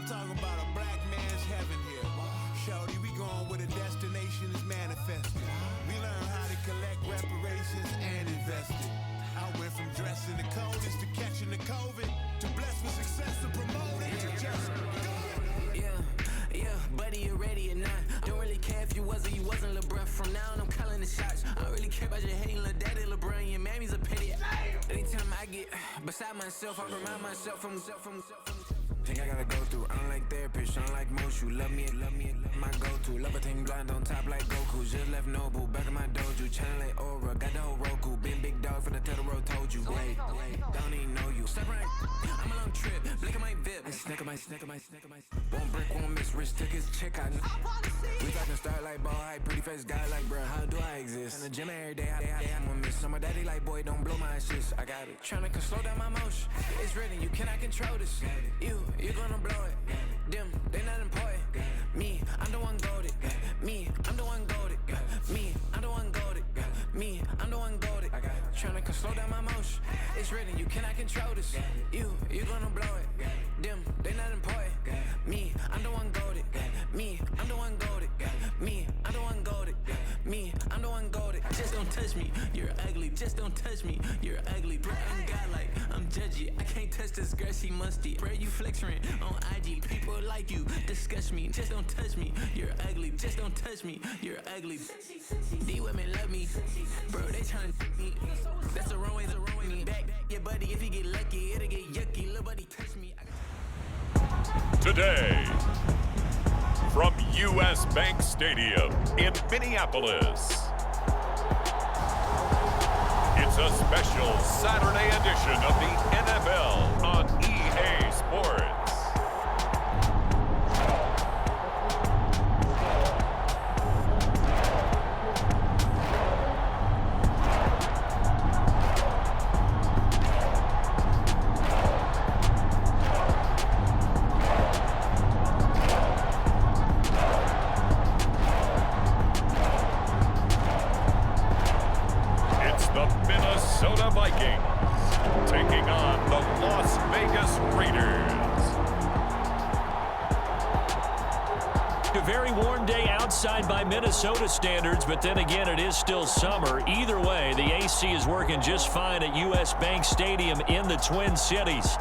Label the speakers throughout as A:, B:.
A: Talking about a black man's heaven here. Shorty, we going where the destination is manifested. We learn how to collect reparations and invest it. I went from dressing the coldest to catching the COVID, to blessed with success to promote it, to just go.
B: Yeah, buddy, you ready or not? Don't really care if you was or you wasn't, lil' bruh. From now on, I'm calling the shots. I don't really care about your hating, lil' daddy, LeBron. Your mammy's a pity. Anytime I get beside myself, I remind myself from. Think I gotta go through. I don't like therapists, I don't like most. You love me, my go-to. Love a team blind on top like Goku. Just left Noble, back in my dojo. Channel like Aura, got the whole Roku. Been big dog from the Tether Road, told you. Wait, don't even know you. Step right, I'm a long trip. Blink at my VIP. I snack my. Won't break, won't miss. Rich took his chick out. We talking start like ball hype. Pretty face guy like, bruh, how do I exist? In the gym every day, I'm gonna miss. So my daddy like, boy, don't blow my assist. I got it. Tryna slow down my motion. It's written, you cannot control this. You gonna blow it. Them, they not important. Me, I'm the one goated. Me, I'm the one goated. Me, I'm the one goated. Me, I'm the one goated. Tryna slow down my motion. It's written, you cannot control this. You gonna blow it. Them, they not important. Me, I'm the one goated. Me, I'm the one goated. Me, I'm the one goated. Me, I'm the one goated. Just don't touch me, you're ugly. Just don't touch me, you're ugly. Bro, I'm godlike, I'm judgy. I can't touch this girl, she musty. Bro, you flexing on IG. People like you disgust me. Just don't touch me, you're ugly. Just don't touch me, you're ugly. These women love me, bro, they tryna me. That's the wrong way, back. Yeah, buddy, if you get lucky, it'll get yucky. Little buddy, touch me.
C: Today, from U.S. Bank Stadium in Minneapolis, it's a special Saturday edition of the NFL on EA Sports.
D: By Minnesota standards, but then again, it is still summer. Either way, the AC is working just fine at U.S. Bank Stadium in the Twin Cities.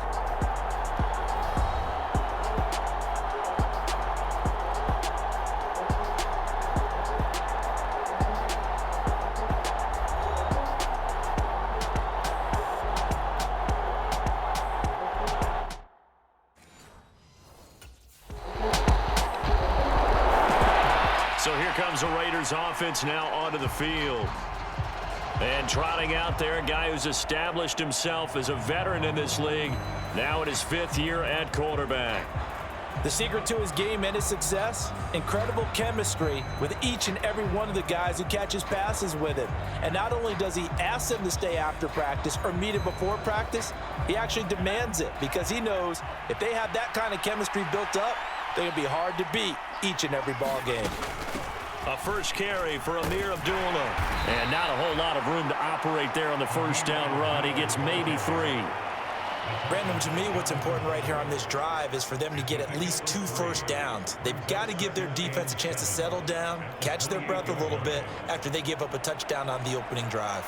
D: So here comes the Raiders offense now onto the field. And trotting out there, a guy who's established himself as a veteran in this league, now in his 5th year at quarterback.
E: The secret to his game and his success, incredible chemistry with each and every one of the guys who catches passes with him. And not only does he ask them to stay after practice or meet him before practice, he actually demands it because he knows if they have that kind of chemistry built up, they're going to be hard to beat each and every ball game.
D: A first carry for Amir Abdullah. And not a whole lot of room to operate there on the first down run. He gets maybe 3.
E: Brandon, to me, what's important right here on this drive is for them to get at least 2 first downs. They've got to give their defense a chance to settle down, catch their breath a little bit after they give up a touchdown on the opening drive.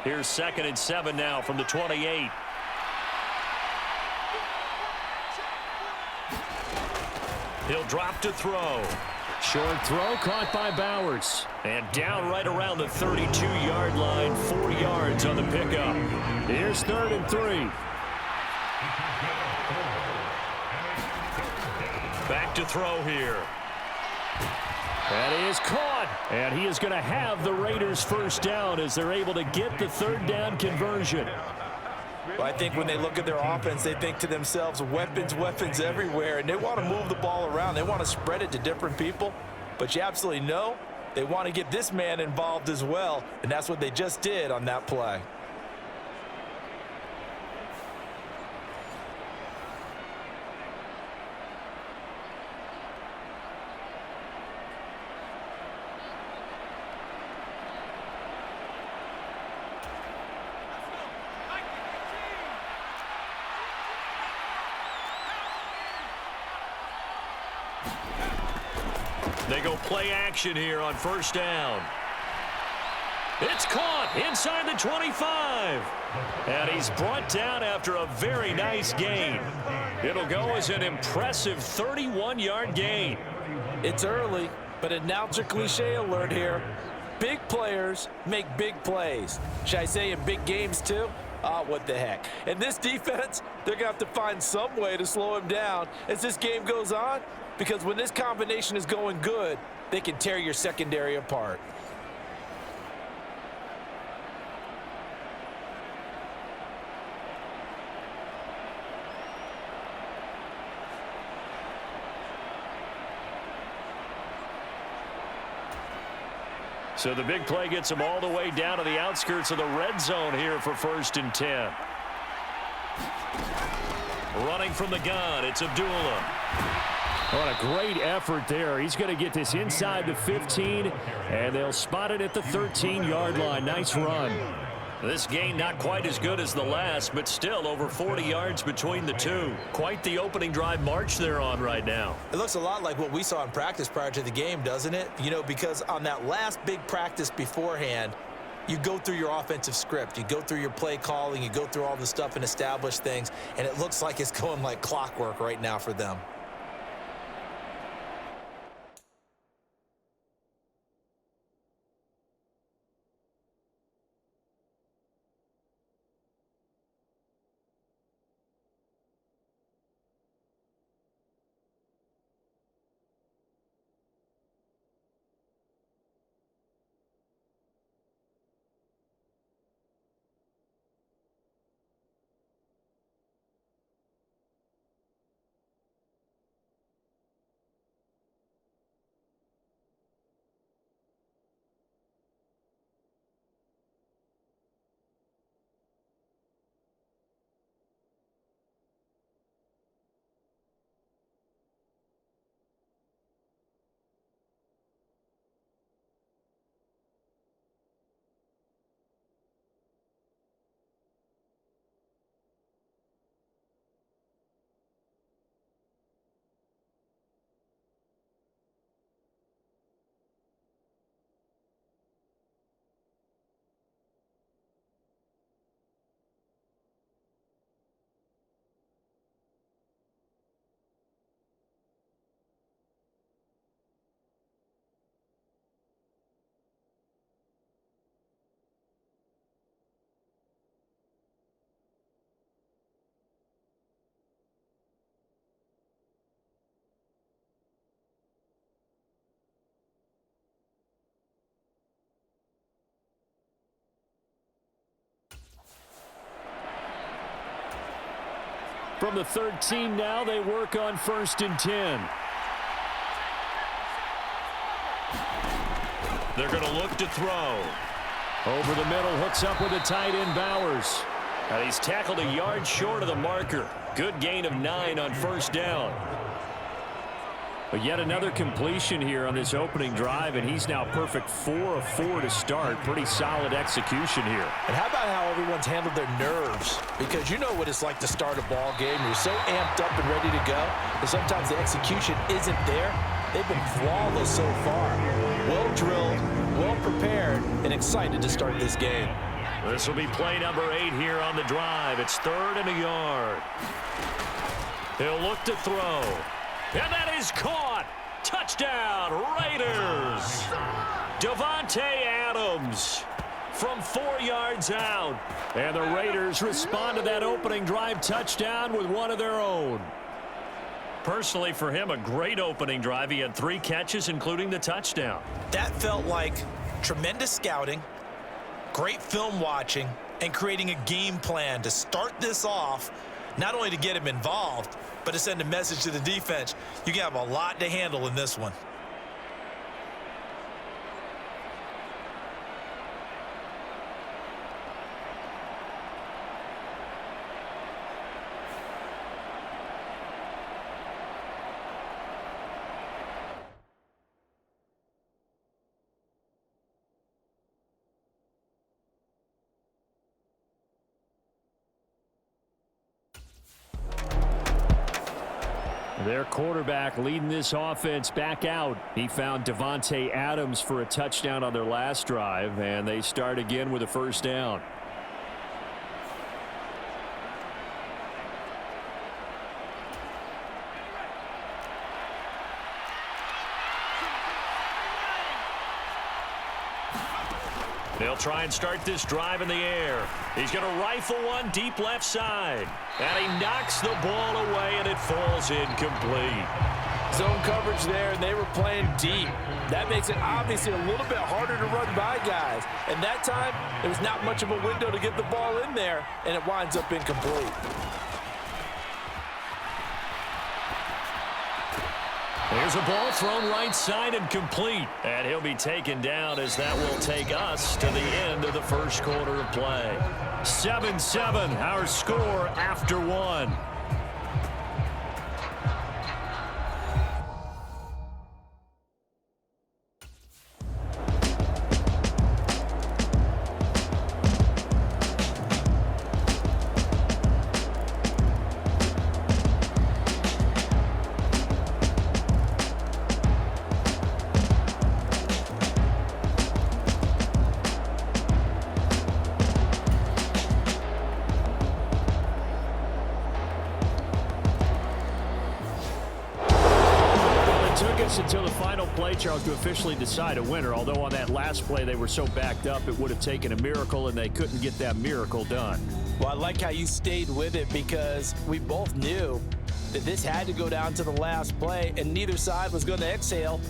D: Here's 2nd and 7 now from the 28. He'll drop to throw. Short throw caught by Bowers. And down right around the 32-yard line, 4 yards on the pickup. Here's 3rd and 3. Back to throw here. That is caught, and he is going to have the Raiders first down as they're able to get the 3rd down conversion.
E: Well, I think when they look at their offense, they think to themselves, weapons everywhere, and they want to move the ball around. They want to spread it to different people, but you absolutely know they want to get this man involved as well, and that's what they just did on that play.
D: They go play action here on first down. It's caught inside the 25. And he's brought down after a very nice gain. It'll go as an impressive 31-yard gain.
E: It's early, but announcer cliche alert here. Big players make big plays. Should I say in big games too? What the heck. And this defense, they're going to have to find some way to slow him down as this game goes on, because when this combination is going good, they can tear your secondary apart.
D: So the big play gets them all the way down to the outskirts of the red zone here for 1st and 10. Running from the gun, it's Abdullah. What a great effort there. He's going to get this inside the 15, and they'll spot it at the 13-yard line. Nice run. This gain not quite as good as the last, but still over 40 yards between the two. Quite the opening drive march they're on right now.
E: It looks a lot like what we saw in practice prior to the game, doesn't it? You know, because on that last big practice beforehand, you go through your offensive script. You go through your play calling. You go through all the stuff and establish things, and it looks like it's going like clockwork right now for them.
D: From the 13 now, they work on 1st and 10. They're going to look to throw. Over the middle, hooks up with the tight end Bowers. And he's tackled a yard short of the marker. Good gain of 9 on 1st down. But yet another completion here on this opening drive, and he's now perfect 4 of 4 to start. Pretty solid execution here.
E: And how about how everyone's handled their nerves? Because you know what it's like to start a ball game. You're so amped up and ready to go, and sometimes the execution isn't there. They've been flawless so far. Well drilled, well prepared, and excited to start this game.
D: This will be play number 8 here on the drive. It's 3rd and a yard. He'll look to throw. And that is caught. Touchdown, Raiders. Davante Adams from 4 yards out. And the Raiders respond to that opening drive touchdown with one of their own. Personally, for him, a great opening drive. He had 3 catches, including the touchdown.
E: That felt like tremendous scouting, great film watching, and creating a game plan to start this off, not only to get him involved, but to send a message to the defense. You can have a lot to handle in this one.
D: Their quarterback leading this offense back out. He found Devontae Adams for a touchdown on their last drive, and they start again with a first down. They'll try and start this drive in the air. He's going to rifle one deep left side. And he knocks the ball away, and it falls incomplete.
E: Zone coverage there, and they were playing deep. That makes it obviously a little bit harder to run by guys. And that time, there was not much of a window to get the ball in there, and it winds up incomplete.
D: There's a ball thrown right side and complete. And he'll be taken down as that will take us to the end of the first quarter of play. 7-7, our score after one. Until the final play, Charles, to officially decide a winner. Although on that last play they were so backed up, it would have taken a miracle, and they couldn't get that miracle done.
E: Well, I like how you stayed with it because we both knew that this had to go down to the last play, and neither side was going to exhale.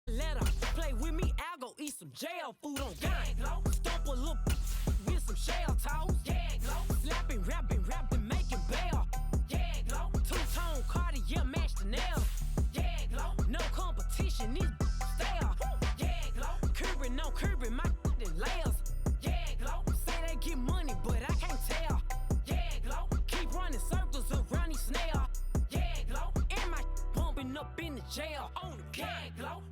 F: Let her play with me, I'll go eat some jail food on gang. Stomp a little with some shell toes. Slapping, rapping, making bail. Two-tone Cartier match the nail. jail on the gang glow.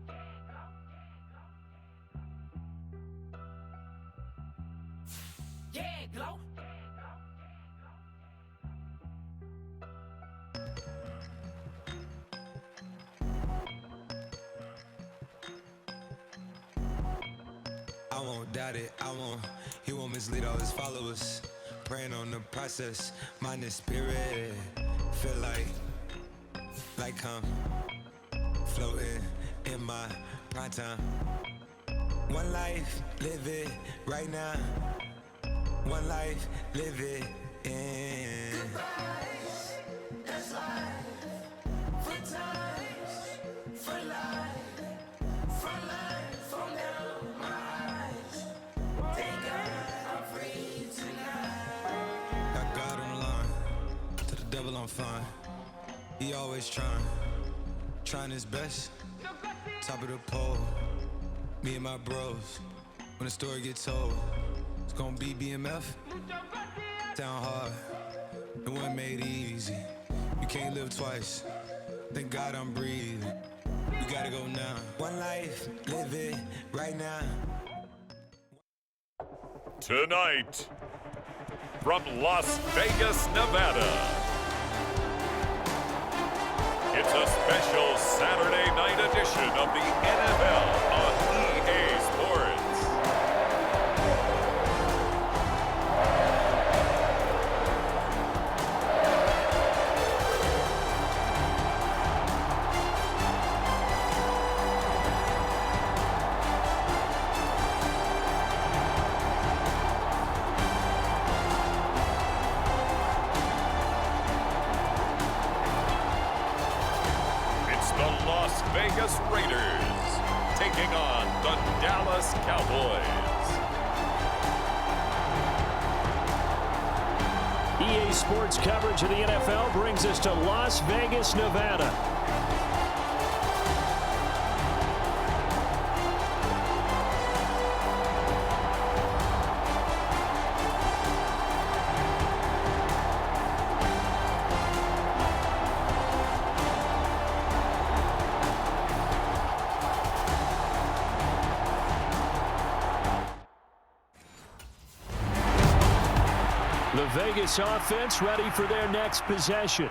F: Gang glow.
G: I won't doubt it, he won't mislead all his followers. Praying on the process, mind and spirit. Feel like I'm floating in my prime time. One life, live it right now. One life, live it in.
B: Goodbyes, that's life. For times, for life. From life, from down my eyes. Thank God I'm free tonight.
G: Got God on the line, to the devil I'm fine. He always trying his best. Top of the pole, me and my bros. When the story gets told, it's gonna be BMF. Down hard, it wasn't made easy. You can't live twice. Thank God I'm breathing. We gotta go now. One life, live it right now.
C: Tonight, from Las Vegas, Nevada, it's a special Saturday night edition of the NFL on EA Sports. Las Vegas Raiders taking on the Dallas Cowboys.
D: EA Sports coverage of the NFL brings us to Las Vegas, Nevada. The Vegas offense ready for their next possession.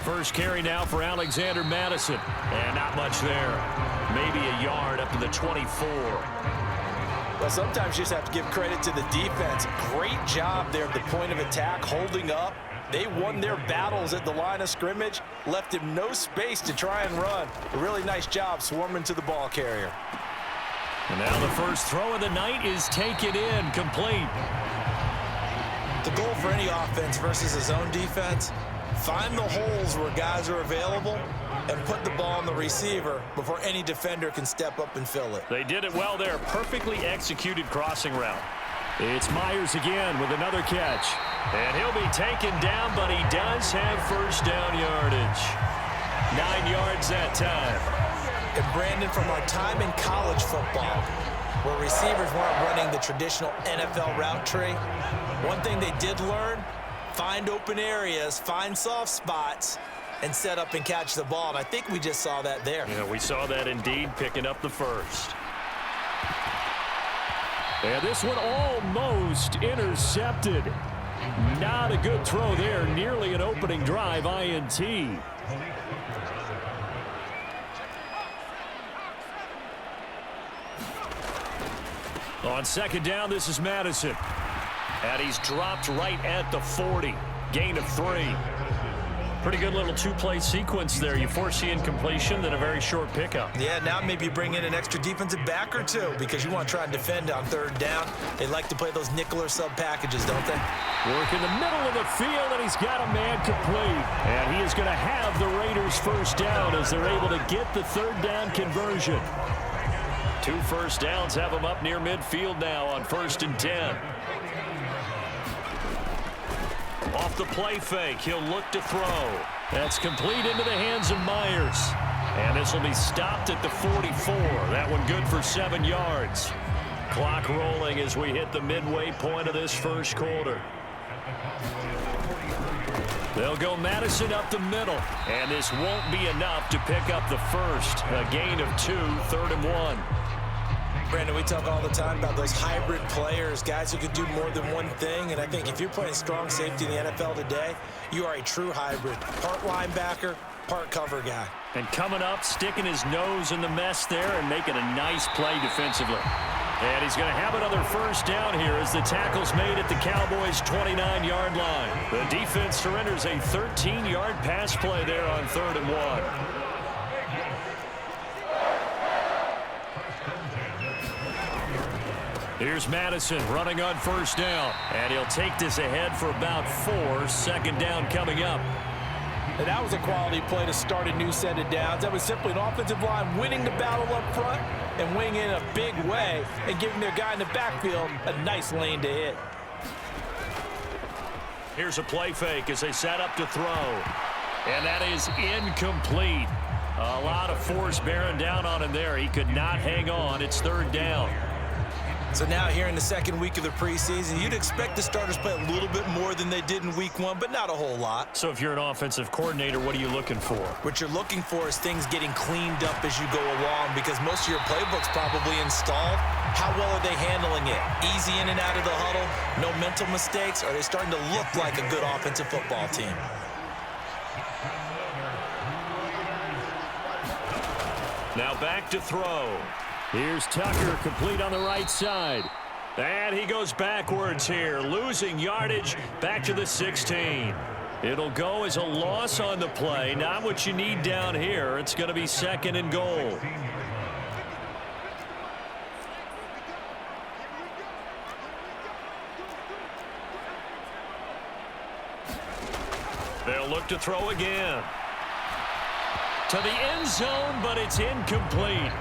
D: First carry now for Alexander Madison. And not much there. Maybe a yard up to the 24.
E: Well, sometimes you just have to give credit to the defense. Great job there at the point of attack, holding up. They won their battles at the line of scrimmage, left him no space to try and run. A really nice job swarming to the ball carrier.
D: And now the first throw of the night is taken in, complete.
E: The goal for any offense versus a zone defense, find the holes where guys are available and put the ball on the receiver before any defender can step up and fill it.
D: They did it well there. Perfectly executed crossing route. It's Myers again with another catch. And he'll be taken down, but he does have first down yardage. 9 yards that time.
E: And Brandon, from our time in college football, where receivers weren't running the traditional NFL route tree, one thing they did learn, find open areas, find soft spots, and set up and catch the ball. And I think we just saw that there.
D: Yeah, we saw that indeed, picking up the first. And this one almost intercepted. Not a good throw there. Nearly an opening drive INT. On second down, this is Madison. And he's dropped right at the 40. Gain of 3. Pretty good little two-play sequence there. You foresee incompletion, then a very short pickup.
E: Yeah, now maybe bring in an extra defensive back or two because you want to try and defend on third down. They like to play those nickel or sub packages, don't they?
D: Work in the middle of the field, and he's got a man complete. And he is going to have the Raiders first down as they're able to get the third down conversion. 2 first downs have him up near midfield now on 1st and 10. Off the play fake, he'll look to throw. That's complete into the hands of Myers. And this will be stopped at the 44. That one good for 7 yards. Clock rolling as we hit the midway point of this first quarter. They'll go Madison up the middle. And this won't be enough to pick up the first. A gain of 2, 3rd and 1.
E: Brandon, we talk all the time about those hybrid players, guys who could do more than one thing. And I think if you're playing strong safety in the NFL today, you are a true hybrid. Part linebacker, part cover guy.
D: And coming up, sticking his nose in the mess there and making a nice play defensively. And he's going to have another first down here as the tackle's made at the Cowboys' 29-yard line. The defense surrenders a 13-yard pass play there on 3rd and 1. Here's Madison running on 1st down. And he'll take this ahead for about 4. 2nd down coming up.
E: And that was a quality play to start a new set of downs. That was simply an offensive line winning the battle up front and winning in a big way and giving their guy in the backfield a nice lane to hit.
D: Here's a play fake as they set up to throw. And that is incomplete. A lot of force bearing down on him there. He could not hang on. It's 3rd down.
E: So now here in the 2nd week of the preseason, you'd expect the starters play a little bit more than they did in week 1, but not a whole lot.
D: So if you're an offensive coordinator, what are you looking for?
E: What you're looking for is things getting cleaned up as you go along because most of your playbook's probably installed. How well are they handling it? Easy in and out of the huddle? No mental mistakes? Are they starting to look like a good offensive football team?
D: Now back to throw. Here's Tucker, complete on the right side. And he goes backwards here, losing yardage back to the 16. It'll go as a loss on the play. Not what you need down here. It's going to be 2nd and goal. They'll look to throw again. To the end zone, but it's incomplete.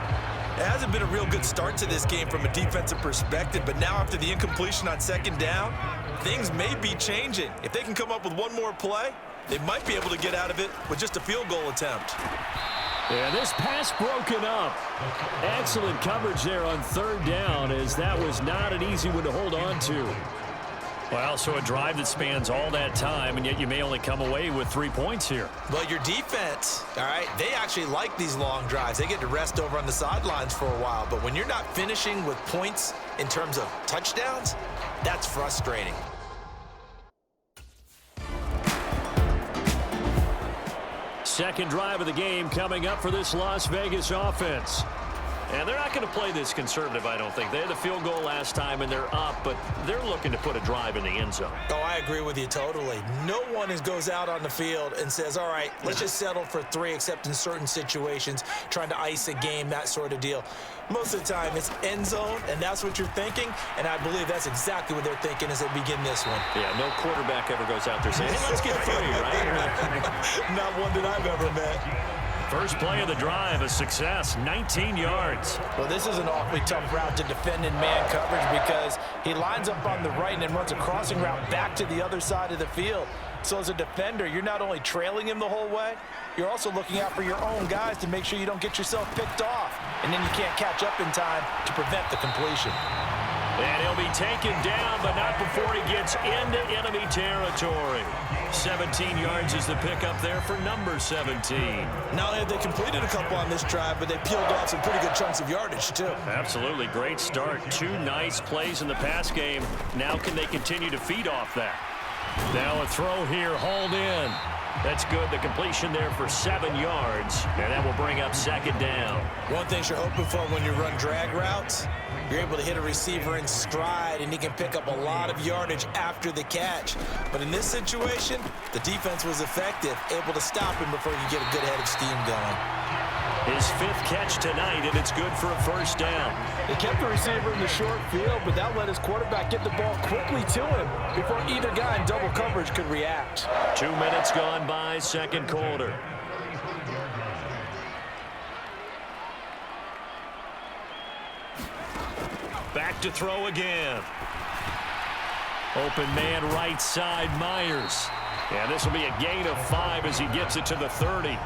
E: It hasn't been a real good start to this game from a defensive perspective, but now after the incompletion on 2nd down, things may be changing. If they can come up with one more play, they might be able to get out of it with just a field goal attempt.
D: Yeah, this pass broken up. Excellent coverage there on 3rd down, as that was not an easy one to hold on to. Well, so a drive that spans all that time, and yet you may only come away with 3 points here.
E: Well, your defense, all right, they actually like these long drives. They get to rest over on the sidelines for a while. But when you're not finishing with points in terms of touchdowns, that's frustrating.
D: Second drive of the game coming up for this Las Vegas offense. And they're not going to play this conservative, I don't think. They had the field goal last time, and they're up, but they're looking to put a drive in the end zone.
E: Oh, I agree with you totally. No one goes out on the field and says, all right, let's just settle for 3, except in certain situations, trying to ice a game, that sort of deal. Most of the time, it's end zone, and that's what you're thinking, and I believe that's exactly what they're thinking as they begin this one.
D: Yeah, no quarterback ever goes out there saying, hey, let's get 3, right?
E: Not one that I've ever met.
D: First play of the drive, a success, 19 yards.
E: Well, this is an awfully tough route to defend in man coverage because he lines up on the right and then runs a crossing route back to the other side of the field. So as a defender, you're not only trailing him the whole way, you're also looking out for your own guys to make sure you don't get yourself picked off. And then you can't catch up in time to prevent the completion.
D: And he'll be taken down, but not before he gets into enemy territory. 17 yards is the pickup there for number 17.
E: Not only have they completed a couple on this drive, but they peeled off some pretty good chunks of yardage, too.
D: Absolutely. Great start. 2 nice plays in the pass game. Now can they continue to feed off that? Now a throw here, hauled in. That's good. The completion there for 7 yards, and that will bring up 2nd down.
E: One thing you're hoping for when you run drag routes, you're able to hit a receiver in stride, and he can pick up a lot of yardage after the catch. But in this situation, the defense was effective, able to stop him before you get a good head of steam going.
D: His 5th catch tonight, and it's good for a first down.
E: They kept the receiver in the short field, but that let his quarterback get the ball quickly to him before either guy in double coverage could react.
D: 2 minutes gone by, second quarter. to throw again. Open man right side, Myers. And this will be a gain of 5 as he gets it to the 30.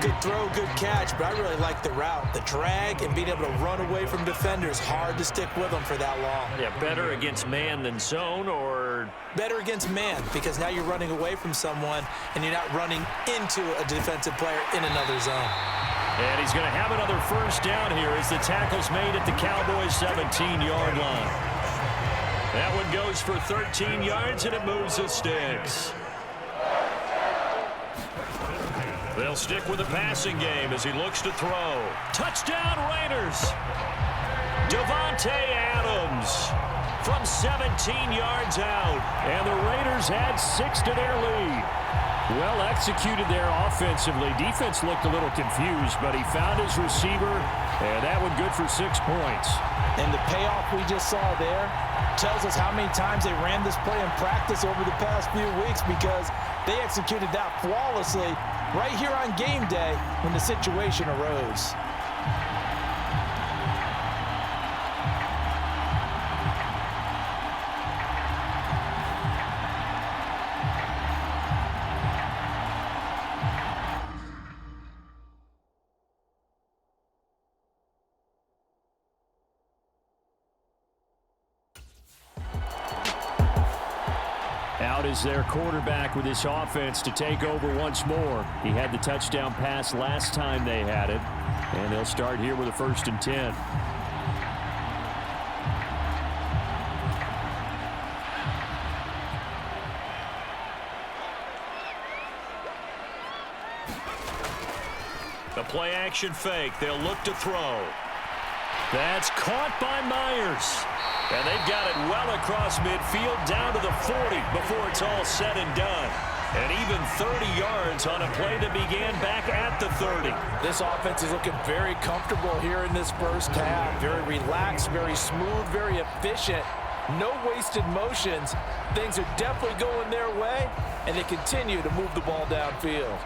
E: Good throw, good catch, but I really like the route. The drag and being able to run away from defenders, hard to stick with them for that long.
D: Yeah, better against man than zone, or?
E: Better against man, because now you're running away from someone and you're not running into a defensive player in another zone.
D: And he's going to have another first down here as the tackle's made at the Cowboys' 17-yard line. That one goes for 13 yards, and it moves the sticks. They'll stick with the passing game as he looks to throw. Touchdown, Raiders! Davante Adams from 17 yards out. And the Raiders add 6 to their lead. Well executed there offensively. Defense looked a little confused, but he found his receiver, and that one good for 6 points.
E: And the payoff we just saw there tells us how many times they ran this play in practice over the past few weeks, because they executed that flawlessly right here on game day when the situation arose.
D: Out is their quarterback with this offense to take over once more. He had the touchdown pass last time they had it. And they'll start here with a 1st and 10. The play action fake. They'll look to throw. That's caught by Myers. And they've got it well across midfield down to the 40 before it's all said and done. And even 30 yards on a play that began back at the 30.
E: This offense is looking very comfortable here in this first half. Very relaxed, very smooth, very efficient. No wasted motions. Things are definitely going their way, and they continue to move the ball downfield.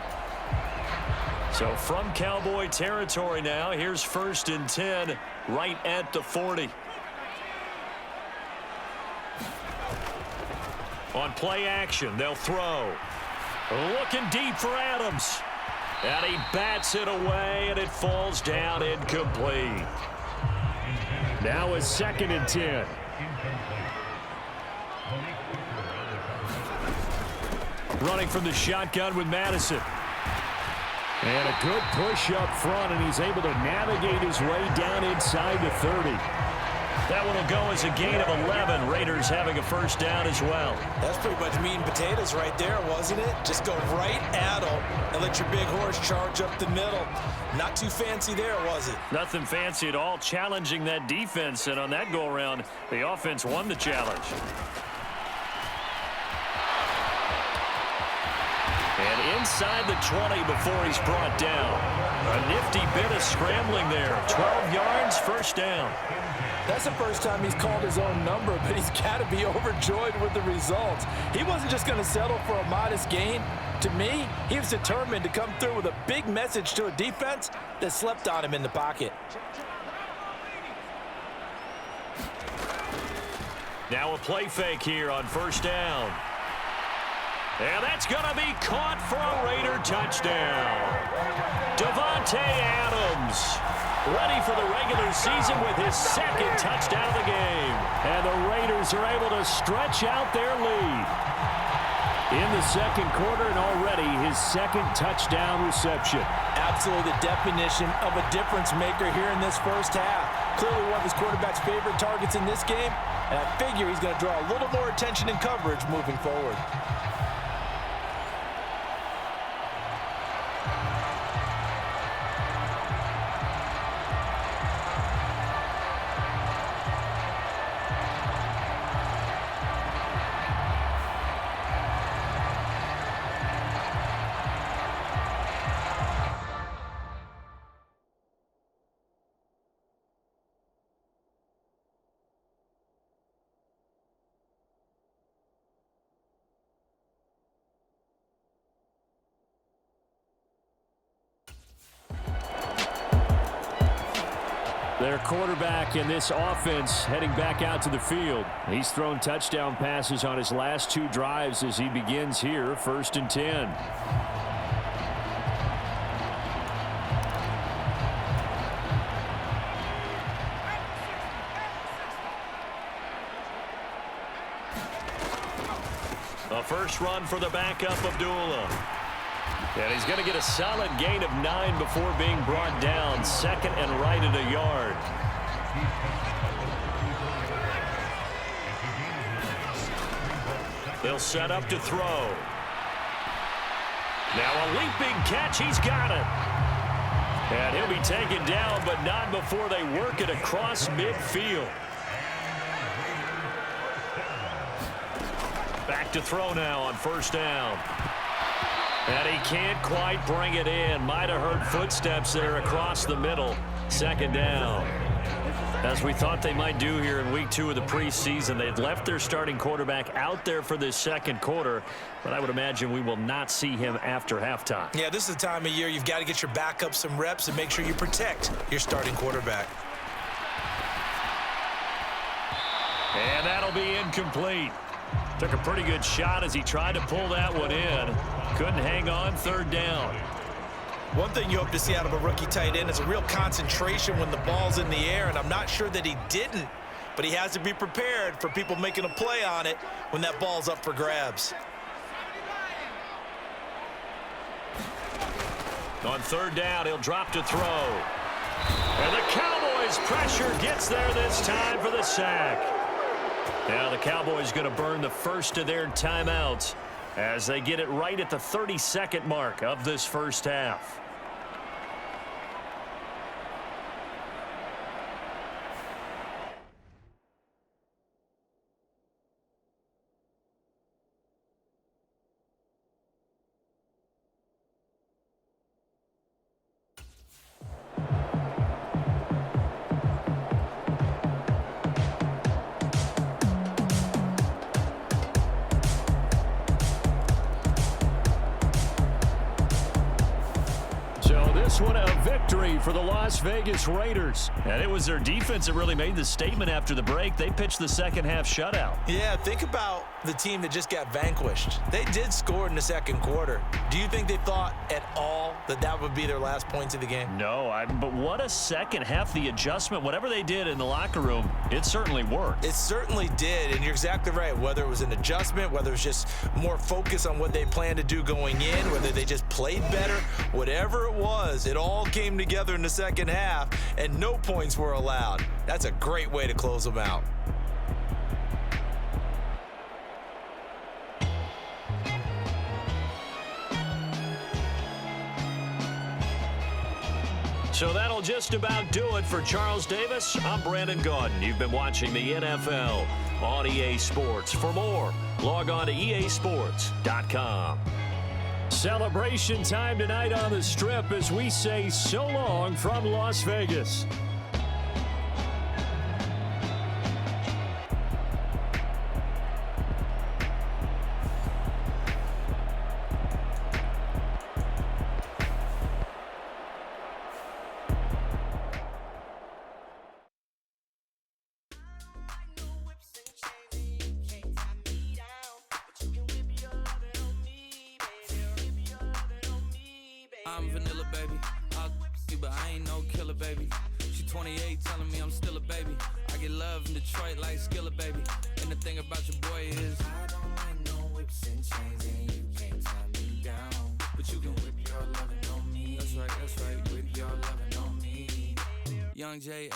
D: So from Cowboy territory now, here's 1st and 10 right at the 40. On play action, they'll throw. Looking deep for Adams. And he bats it away, and it falls down incomplete. Now a 2nd and 10. Running from the shotgun with Madison. And a good push up front, and he's able to navigate his way down inside the 30. That one will go as a gain of 11. Raiders having a 1st down as well.
E: That's pretty much meat and potatoes right there, wasn't it? Just go right at them and let your big horse charge up the middle. Not too fancy there, was it?
D: Nothing fancy at all, challenging that defense. And on that go-around, the offense won the challenge. And inside the 20 before he's brought down. A nifty bit of scrambling there. 12 yards, 1st down.
E: That's the first time he's called his own number, but he's got to be overjoyed with the results. He wasn't just going to settle for a modest gain. To me, he was determined to come through with a big message to a defense that slept on him in the pocket.
D: Now a play fake here on 1st down. And that's going to be caught for a Raider touchdown. Davante Adams, ready for the regular season with his 2nd touchdown of the game. And the Raiders are able to stretch out their lead in the 2nd quarter, and already his 2nd touchdown reception.
E: Absolutely the definition of a difference maker here in this first half. Clearly one of his quarterback's favorite targets in this game, and I figure he's going to draw a little more attention and coverage moving forward.
D: Their quarterback in this offense heading back out to the field. He's thrown touchdown passes on his last 2 drives as he begins here, 1st and 10. A first run for the backup, Abdullah. And he's going to get a solid gain of 9 before being brought down. 2nd and right at a yard. They'll set up to throw. Now a leaping catch. He's got it. And he'll be taken down, but not before they work it across midfield. Back to throw now on 1st down. And he can't quite bring it in. Might have heard footsteps there across the middle. 2nd down. As we thought they might do here in week 2 of the preseason, they've left their starting quarterback out there for this 2nd quarter, but I would imagine we will not see him after halftime.
E: Yeah, this is the time of year you've got to get your backup some reps and make sure you protect your starting quarterback.
D: And that'll be incomplete. Took a pretty good shot as he tried to pull that one in. Couldn't hang on, 3rd down.
E: One thing you hope to see out of a rookie tight end is a real concentration when the ball's in the air, and I'm not sure that he didn't, but he has to be prepared for people making a play on it when that ball's up for grabs.
D: On 3rd down, he'll drop to throw. And the Cowboys' pressure gets there this time for the sack. Now the Cowboys going to burn the first of their timeouts as they get it right at the 32nd mark of this first half. This one a victory for the Las Vegas Raiders. And it was their defense that really made the statement after the break. They pitched the 2nd half shutout.
E: Yeah, think about the team that just got vanquished. They did score in the 2nd quarter. Do you think they thought at all that that would be their last points of the game?
D: No, but what a 2nd half. The adjustment, whatever they did in the locker room, it certainly worked.
E: It certainly did, and you're exactly right. Whether it was an adjustment, whether it was just more focus on what they planned to do going in, whether they just played better, whatever it was, it all came together in the 2nd half, and no points were allowed. That's a great way to close them out.
D: So that'll just about do it for Charles Davis. I'm Brandon Gaudin. You've been watching the NFL on EA Sports. For more, log on to easports.com. Celebration time tonight on the Strip as we say so long from Las Vegas.
H: I'm vanilla, baby. I'll you, but I ain't no killer, baby. She 28, telling me I'm still a baby. I get love in Detroit like Skillet, baby. And the thing about your boy is I don't like no whips and chains, and you can't tie me down. But you can whip your lovin' on me. That's right, whip your lovin' on me. Young J.